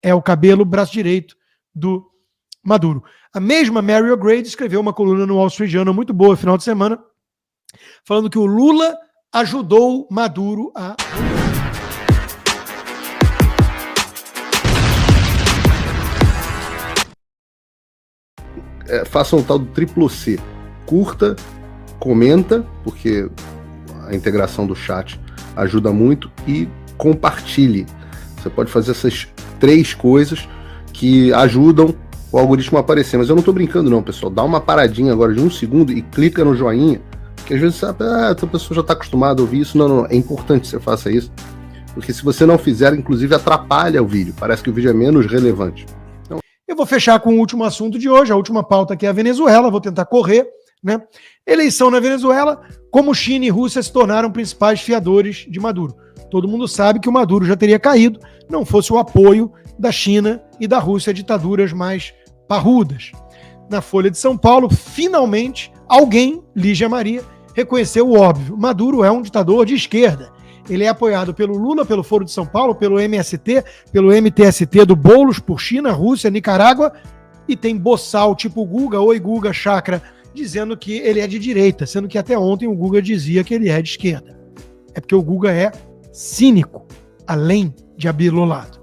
é o cabelo braço direito do Maduro. A mesma Mary O'Grady escreveu uma coluna no Wall Street Journal muito boa no final de semana, falando que o Lula ajudou Maduro a... Faça um tal do triplo C. Curta, comenta, porque a integração do chat ajuda muito, e compartilhe. Você pode fazer essas 3 coisas que ajudam o algoritmo a aparecer. Mas eu não estou brincando não, pessoal. Dá uma paradinha agora de 1 segundo e clica no joinha, que às vezes sabe, essa pessoa já está acostumada a ouvir isso. Não, é importante que você faça isso, porque se você não fizer, inclusive atrapalha o vídeo. Parece que o vídeo é menos relevante. Então... Eu vou fechar com o último assunto de hoje, a última pauta, que é a Venezuela. Vou tentar correr, né? Eleição na Venezuela, como China e Rússia se tornaram principais fiadores de Maduro. Todo mundo sabe que o Maduro já teria caído, não fosse o apoio da China e da Rússia a ditaduras mais parrudas. Na Folha de São Paulo, finalmente, alguém, Lígia Maria, reconheceu o óbvio. Maduro é um ditador de esquerda. Ele é apoiado pelo Lula, pelo Foro de São Paulo, pelo MST, pelo MTST do Boulos, por China, Rússia, Nicarágua, e tem boçal tipo Guga, oi Guga, Chakra, dizendo que ele é de direita, sendo que até ontem o Guga dizia que ele é de esquerda. É porque o Guga é cínico, além de abilolado.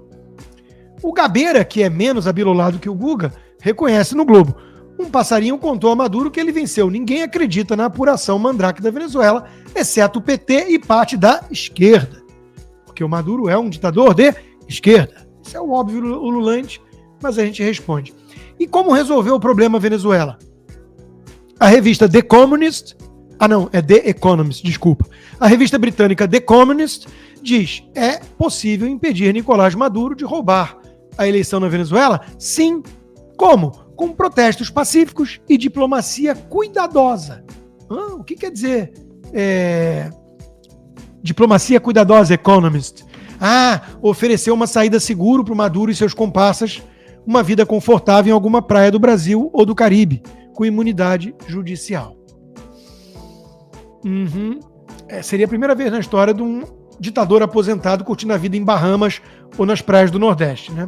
O Gabeira, que é menos abilolado que o Guga, reconhece no Globo. Um passarinho contou a Maduro que ele venceu. Ninguém acredita na apuração mandrake da Venezuela, exceto o PT e parte da esquerda. Porque o Maduro é um ditador de esquerda. Isso é o óbvio ululante, mas a gente responde. E como resolver o problema Venezuela? A revista The Communist... The Economist, desculpa. A revista britânica The Communist diz: é possível impedir Nicolás Maduro de roubar a eleição na Venezuela? Sim. Como? Com protestos pacíficos e diplomacia cuidadosa. O que quer dizer diplomacia cuidadosa, Economist? Oferecer uma saída segura para o Maduro e seus comparsas, uma vida confortável em alguma praia do Brasil ou do Caribe, com imunidade judicial. Seria a primeira vez na história de um ditador aposentado curtindo a vida em Bahamas ou nas praias do Nordeste, né?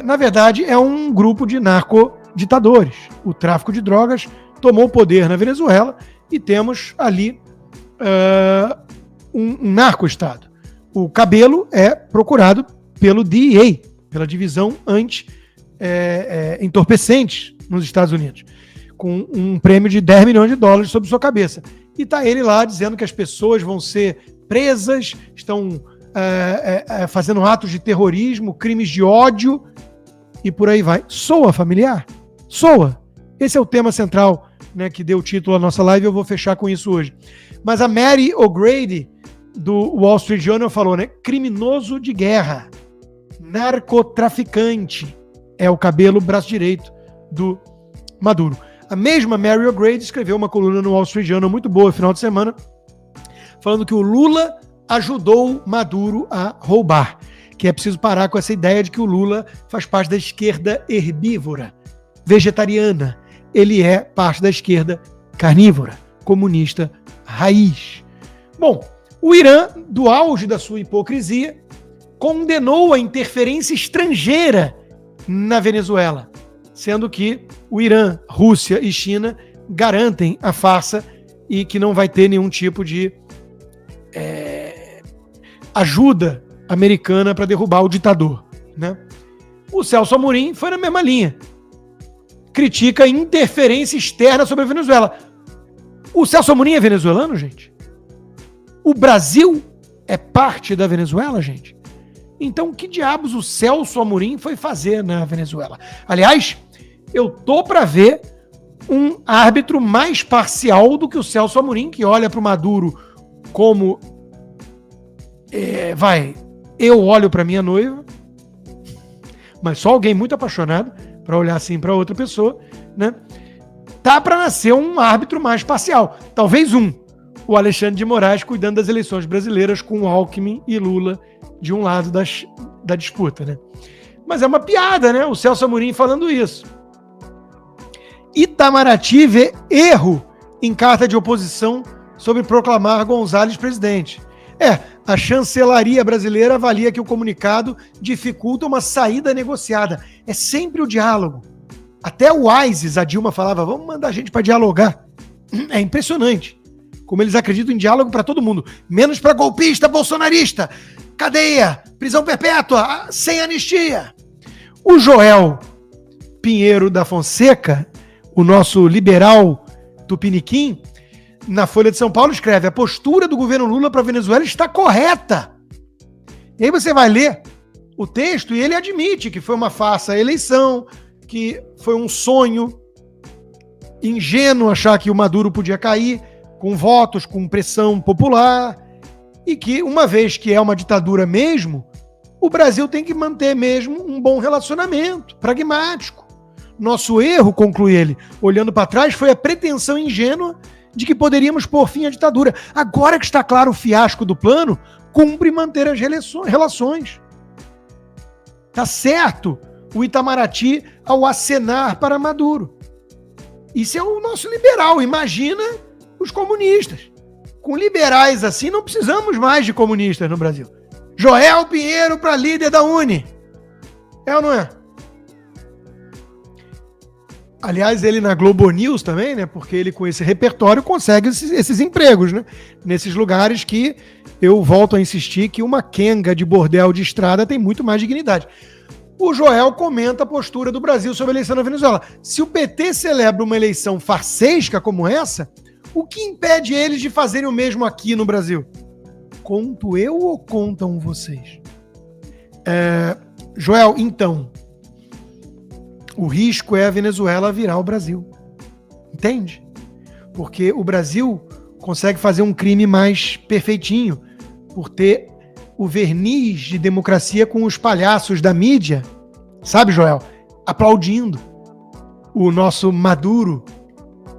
Na verdade, é um grupo de narcoditadores. O tráfico de drogas tomou o poder na Venezuela e temos ali um narco-estado. O Cabelo é procurado pelo DEA, pela divisão anti-entorpecentes nos Estados Unidos, com um prêmio de $10 milhões sobre sua cabeça. E está ele lá dizendo que as pessoas vão ser presas, estão fazendo atos de terrorismo, crimes de ódio, e por aí vai. Soa familiar? Soa. Esse é o tema central, né, que deu título à nossa live, eu vou fechar com isso hoje. Mas a Mary O'Grady, do Wall Street Journal, falou, né? Criminoso de guerra, narcotraficante, é o Cabelo braço direito do Maduro. A mesma Mary O'Grady escreveu uma coluna no Wall Street Journal muito boa no final de semana, falando que o Lula ajudou Maduro a roubar, que é preciso parar com essa ideia de que o Lula faz parte da esquerda herbívora, vegetariana. Ele é parte da esquerda carnívora, comunista raiz. Bom, o Irã, do auge da sua hipocrisia, condenou a interferência estrangeira na Venezuela, sendo que o Irã, Rússia e China garantem a farsa e que não vai ter nenhum tipo de ajuda americana para derrubar o ditador, né? O Celso Amorim foi na mesma linha. Critica a interferência externa sobre a Venezuela. O Celso Amorim é venezuelano, gente? O Brasil é parte da Venezuela, gente? Então, que diabos o Celso Amorim foi fazer na Venezuela? Aliás, eu tô para ver um árbitro mais parcial do que o Celso Amorim, que olha para o Maduro como... eu olho para minha noiva, mas só alguém muito apaixonado para olhar assim para outra pessoa, né? Tá para nascer um árbitro mais parcial. Talvez o Alexandre de Moraes cuidando das eleições brasileiras com Alckmin e Lula de um lado da disputa, né? Mas é uma piada, né? O Celso Amorim falando isso. Itamaraty vê erro em carta de oposição sobre proclamar Gonzalez presidente. A chancelaria brasileira avalia que o comunicado dificulta uma saída negociada. É sempre o diálogo. Até o ISIS, a Dilma falava, vamos mandar gente para dialogar. É impressionante como eles acreditam em diálogo para todo mundo, menos para golpista, bolsonarista, cadeia, prisão perpétua, sem anistia. O Joel Pinheiro da Fonseca, o nosso liberal tupiniquim, na Folha de São Paulo escreve: a postura do governo Lula para a Venezuela está correta. E aí você vai ler o texto e ele admite que foi uma farsa a eleição, que foi um sonho ingênuo achar que o Maduro podia cair com votos, com pressão popular, e que, uma vez que é uma ditadura mesmo, o Brasil tem que manter mesmo um bom relacionamento, pragmático. Nosso erro, conclui ele, olhando para trás, foi a pretensão ingênua de que poderíamos pôr fim à ditadura. Agora que está claro o fiasco do plano, cumpre manter as relações. Tá certo o Itamaraty ao acenar para Maduro. Isso é o nosso liberal. Imagina os comunistas. Com liberais assim, não precisamos mais de comunistas no Brasil. Joel Pinheiro para líder da Uni. É ou não é? Aliás, ele na Globo News também, né? Porque ele com esse repertório consegue esses empregos, né? Nesses lugares que eu volto a insistir que uma quenga de bordel de estrada tem muito mais dignidade. O Joel comenta a postura do Brasil sobre a eleição na Venezuela. Se o PT celebra uma eleição farsesca como essa, o que impede eles de fazerem o mesmo aqui no Brasil? Conto eu ou contam vocês? Joel, então, o risco é a Venezuela virar o Brasil. Entende? Porque o Brasil consegue fazer um crime mais perfeitinho por ter o verniz de democracia com os palhaços da mídia, sabe, Joel? Aplaudindo o nosso Maduro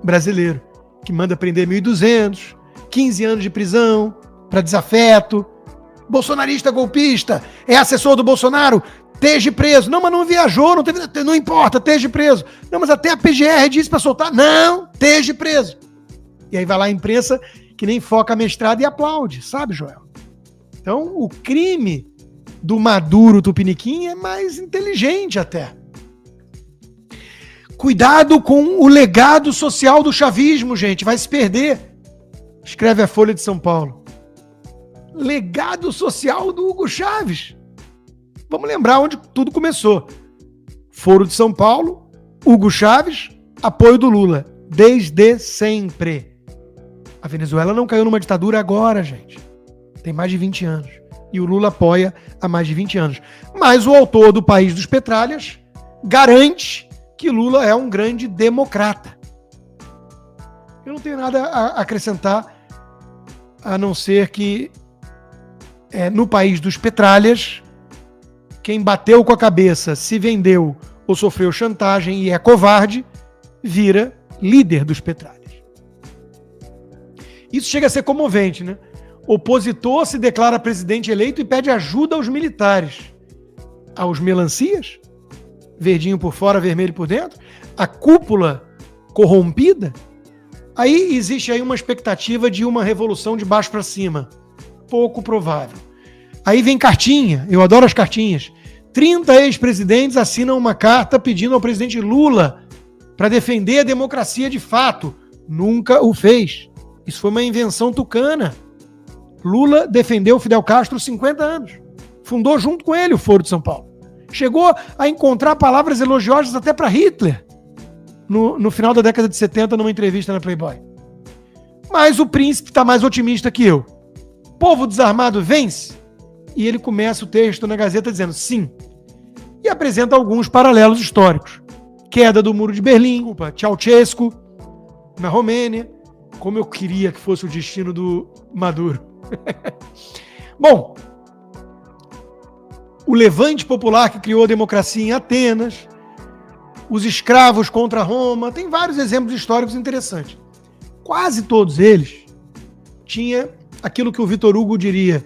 brasileiro, que manda prender 1.200, 15 anos de prisão para desafeto, bolsonarista golpista, é assessor do Bolsonaro, esteja preso. Não, mas não viajou, não importa, esteja preso. Não, mas até a PGR disse para soltar. Não, esteja preso. E aí vai lá a imprensa que nem foca mestrado e aplaude, sabe, Joel? Então, o crime do Maduro Tupiniquim é mais inteligente até. Cuidado com o legado social do chavismo, gente, vai se perder. Escreve a Folha de São Paulo. Legado social do Hugo Chávez. Vamos lembrar onde tudo começou. Foro de São Paulo, Hugo Chávez, apoio do Lula, desde sempre. A Venezuela não caiu numa ditadura agora, gente. Tem mais de 20 anos. E o Lula apoia há mais de 20 anos. Mas o autor do País dos Petralhas garante que Lula é um grande democrata. Eu não tenho nada a acrescentar, a não ser que no País dos Petralhas, quem bateu com a cabeça, se vendeu ou sofreu chantagem e é covarde, vira líder dos Petralhas. Isso chega a ser comovente, né? Opositor se declara presidente eleito e pede ajuda aos militares. Aos melancias? Verdinho por fora, vermelho por dentro? A cúpula corrompida? Aí existe aí uma expectativa de uma revolução de baixo para cima. Pouco provável. Aí vem cartinha, eu adoro as cartinhas. 30 ex-presidentes assinam uma carta pedindo ao presidente Lula para defender a democracia de fato. Nunca o fez. Isso foi uma invenção tucana. Lula defendeu Fidel Castro 50 anos. Fundou junto com ele o Foro de São Paulo. Chegou a encontrar palavras elogiosas até para Hitler no final da década de 70 numa entrevista na Playboy. Mas o príncipe está mais otimista que eu. Povo desarmado vence? E ele começa o texto na Gazeta dizendo sim. E apresenta alguns paralelos históricos. Queda do Muro de Berlim, Ceausescu na Romênia. Como eu queria que fosse o destino do Maduro. Bom, o levante popular que criou a democracia em Atenas, os escravos contra Roma, tem vários exemplos históricos interessantes. Quase todos eles tinha aquilo que o Vitor Hugo diria: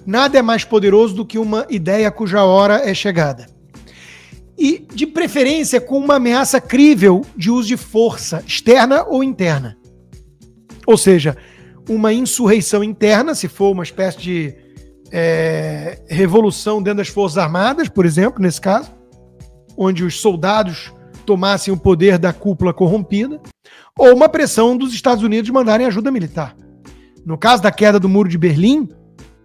nada é mais poderoso do que uma ideia cuja hora é chegada. E, de preferência, com uma ameaça crível de uso de força, externa ou interna. Ou seja, uma insurreição interna, se for uma espécie de revolução dentro das Forças Armadas, por exemplo, nesse caso, onde os soldados tomassem o poder da cúpula corrompida, ou uma pressão dos Estados Unidos de mandarem ajuda militar. No caso da queda do Muro de Berlim,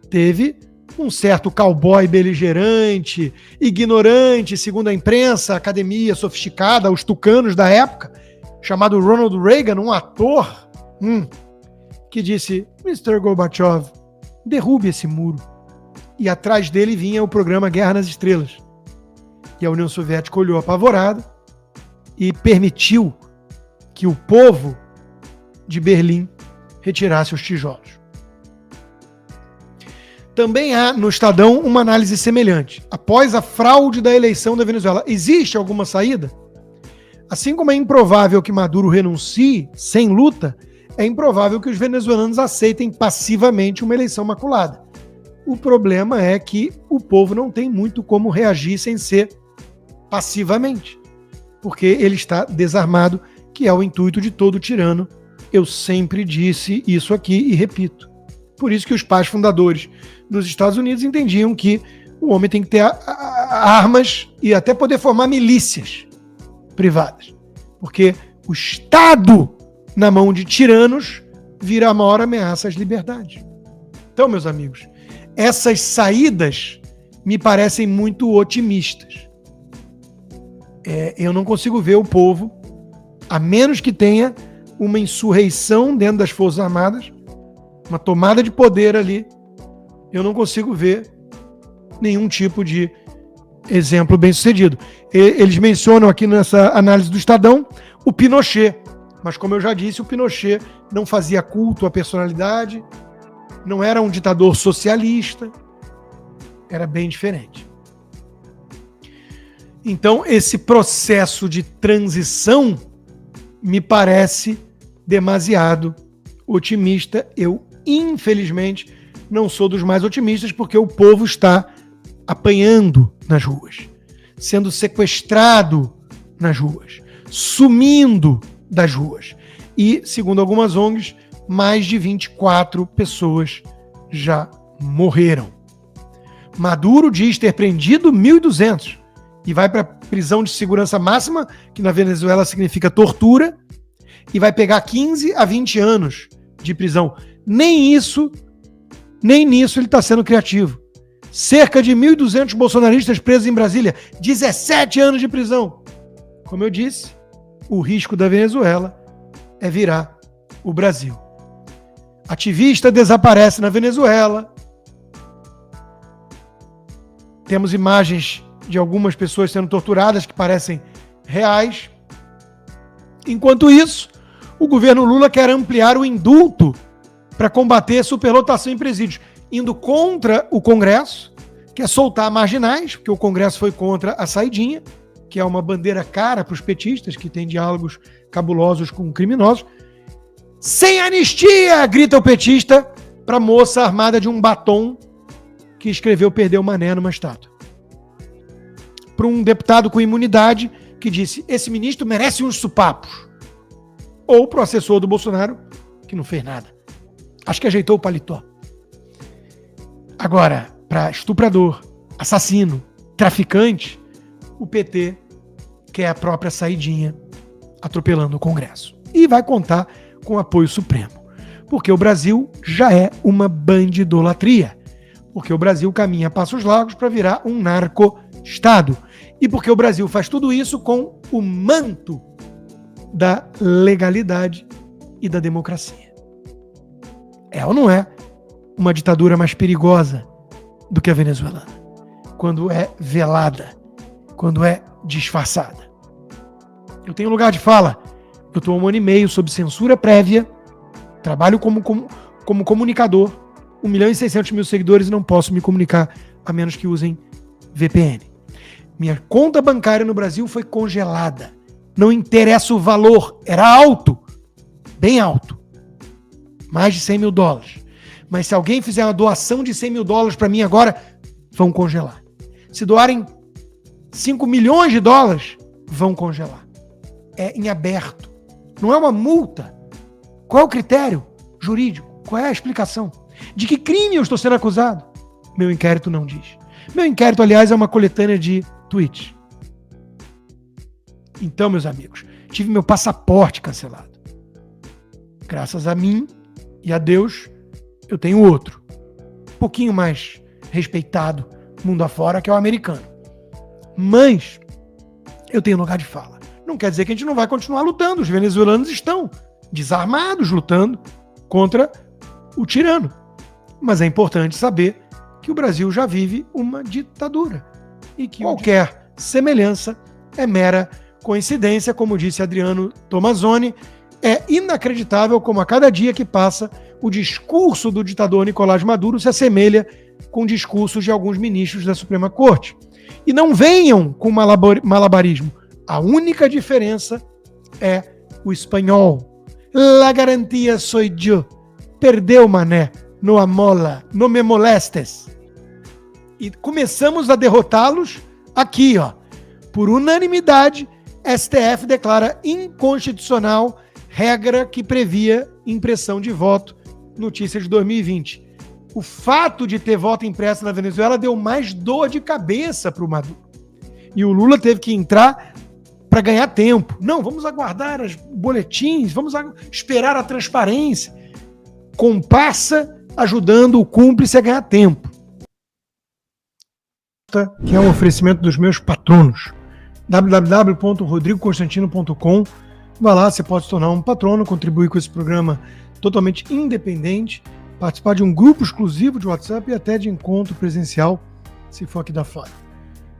teve um certo cowboy beligerante, ignorante, segundo a imprensa, a academia sofisticada, os tucanos da época, chamado Ronald Reagan, um ator, que disse: Mr. Gorbachev, derrube esse muro. E atrás dele vinha o programa Guerra nas Estrelas. E a União Soviética olhou apavorada e permitiu que o povo de Berlim retirasse os tijolos. Também há no Estadão uma análise semelhante. Após a fraude da eleição da Venezuela, existe alguma saída? Assim como é improvável que Maduro renuncie sem luta, é improvável que os venezuelanos aceitem passivamente uma eleição maculada. O problema é que o povo não tem muito como reagir sem ser passivamente, porque ele está desarmado, que é o intuito de todo tirano. Eu sempre disse isso aqui e repito. Por isso que os pais fundadores dos Estados Unidos entendiam que o homem tem que ter armas e até poder formar milícias privadas. Porque o Estado, na mão de tiranos, vira a maior ameaça às liberdades. Então, meus amigos, essas saídas me parecem muito otimistas. Eu não consigo ver o povo, a menos que tenha uma insurreição dentro das Forças Armadas, uma tomada de poder ali, eu não consigo ver nenhum tipo de exemplo bem-sucedido. Eles mencionam aqui nessa análise do Estadão o Pinochet, mas como eu já disse, o Pinochet não fazia culto à personalidade, não era um ditador socialista, era bem diferente. Então, esse processo de transição me parece demasiado otimista. Eu, infelizmente, não sou dos mais otimistas, porque o povo está apanhando nas ruas, sendo sequestrado nas ruas, sumindo das ruas. E, segundo algumas ONGs, mais de 24 pessoas já morreram. Maduro diz ter prendido 1.200 e vai para a prisão de segurança máxima, que na Venezuela significa tortura, e vai pegar 15 a 20 anos de prisão. Nem nisso ele está sendo criativo. Cerca de 1.200 bolsonaristas presos em Brasília, 17 anos de prisão. Como eu disse, o risco da Venezuela é virar o Brasil. Ativista desaparece na Venezuela. Temos imagens de algumas pessoas sendo torturadas que parecem reais. Enquanto isso, o governo Lula quer ampliar o indulto para combater a superlotação em presídios, indo contra o Congresso, quer soltar marginais, porque o Congresso foi contra a saidinha, que é uma bandeira cara para os petistas, que tem diálogos cabulosos com criminosos. Sem anistia, grita o petista para a moça armada de um batom que escreveu "Perdeu Mané" numa estátua. Para um deputado com imunidade que disse: esse ministro merece uns supapos. Ou para o assessor do Bolsonaro, que não fez nada. Acho que ajeitou o paletó. Agora, para estuprador, assassino, traficante, o PT quer a própria saidinha, atropelando o Congresso. E vai contar com apoio supremo. Porque o Brasil já é uma bandidolatria. Porque o Brasil caminha a passos largos para virar um narco-estado. E porque o Brasil faz tudo isso com o manto da legalidade e da democracia. É ou não é uma ditadura mais perigosa do que a venezuelana? Quando é velada, quando é disfarçada. Eu tenho lugar de fala. Eu estou há 1 ano e meio sob censura prévia, trabalho como comunicador, 1.600.000 seguidores e não posso me comunicar a menos que usem VPN. Minha conta bancária no Brasil foi congelada. Não interessa o valor, era alto, bem alto, mais de $100 mil. Mas se alguém fizer uma doação de $100 mil para mim agora, vão congelar. Se doarem $5 milhões, vão congelar. É em aberto. Não é uma multa. Qual é o critério jurídico? Qual é a explicação? De que crime eu estou sendo acusado? Meu inquérito não diz. Meu inquérito, aliás, é uma coletânea de tweets. Então, meus amigos, tive meu passaporte cancelado. Graças a mim e a Deus, eu tenho outro. Um pouquinho mais respeitado, mundo afora, que é o americano. Mas eu tenho lugar de fala. Não quer dizer que a gente não vai continuar lutando. Os venezuelanos estão desarmados lutando contra o tirano. Mas é importante saber que o Brasil já vive uma ditadura e que qualquer semelhança é mera coincidência, como disse Adriano Tomazoni. É inacreditável como a cada dia que passa o discurso do ditador Nicolás Maduro se assemelha com discursos de alguns ministros da Suprema Corte. E não venham com malabarismo. A única diferença é o espanhol. La garantia soy yo. Perdeu, mané. No amola. No me molestes. E começamos a derrotá-los aqui, ó. Por unanimidade, STF declara inconstitucional regra que previa impressão de voto. Notícia de 2020. O fato de ter voto impresso na Venezuela deu mais dor de cabeça para o Maduro. E o Lula teve que entrar para ganhar tempo. Não, vamos aguardar os boletins, vamos esperar a transparência. Comparsa ajudando o cúmplice a ganhar tempo. Que é um oferecimento dos meus patronos. www.rodrigoconstantino.com. Vai lá, você pode se tornar um patrono, contribuir com esse programa totalmente independente, participar de um grupo exclusivo de WhatsApp e até de encontro presencial, se for aqui da fora.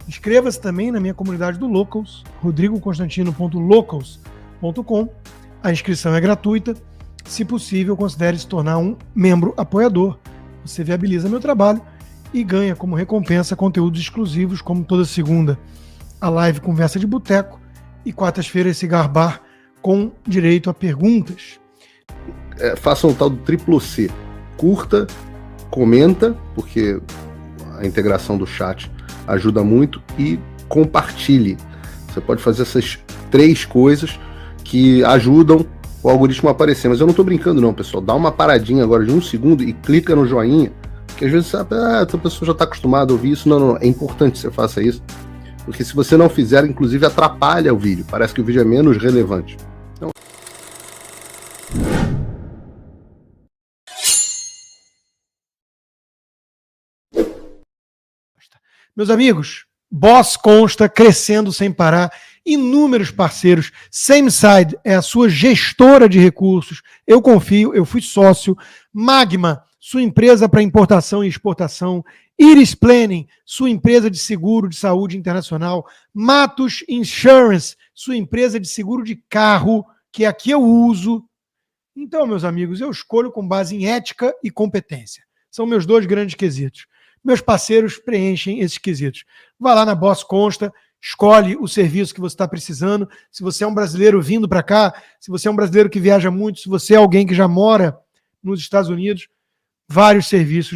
Inscreva-se também na minha comunidade do Locals, rodrigoconstantino.locals.com. A inscrição é gratuita. Se possível, considere se tornar um membro apoiador. Você viabiliza meu trabalho e ganha como recompensa conteúdos exclusivos, como toda segunda a live Conversa de Boteco e quartas-feiras Cigar Bar com direito a perguntas. Faça um tal do triplo C. Curta, comenta, porque a integração do chat ajuda muito, e compartilhe. Você pode fazer essas 3 coisas que ajudam o algoritmo a aparecer. Mas eu não tô brincando não, pessoal. Dá uma paradinha agora de 1 segundo e clica no joinha, porque às vezes sabe, a pessoa já está acostumada a ouvir isso. Não, é importante que você faça isso, porque se você não fizer, inclusive atrapalha o vídeo. Parece que o vídeo é menos relevante. Então... Meus amigos, Boss Consta crescendo sem parar, inúmeros parceiros. Sameside é a sua gestora de recursos. Eu confio, eu fui sócio. Magma, sua empresa para importação e exportação. Iris Planning, sua empresa de seguro de saúde internacional. Matos Insurance, sua empresa de seguro de carro, que aqui eu uso. Então, meus amigos, eu escolho com base em ética e competência. São meus 2 grandes quesitos. Meus parceiros preenchem esses quesitos. Vai lá na Boss Consta, escolhe o serviço que você está precisando. Se você é um brasileiro vindo para cá, se você é um brasileiro que viaja muito, se você é alguém que já mora nos Estados Unidos, vários serviços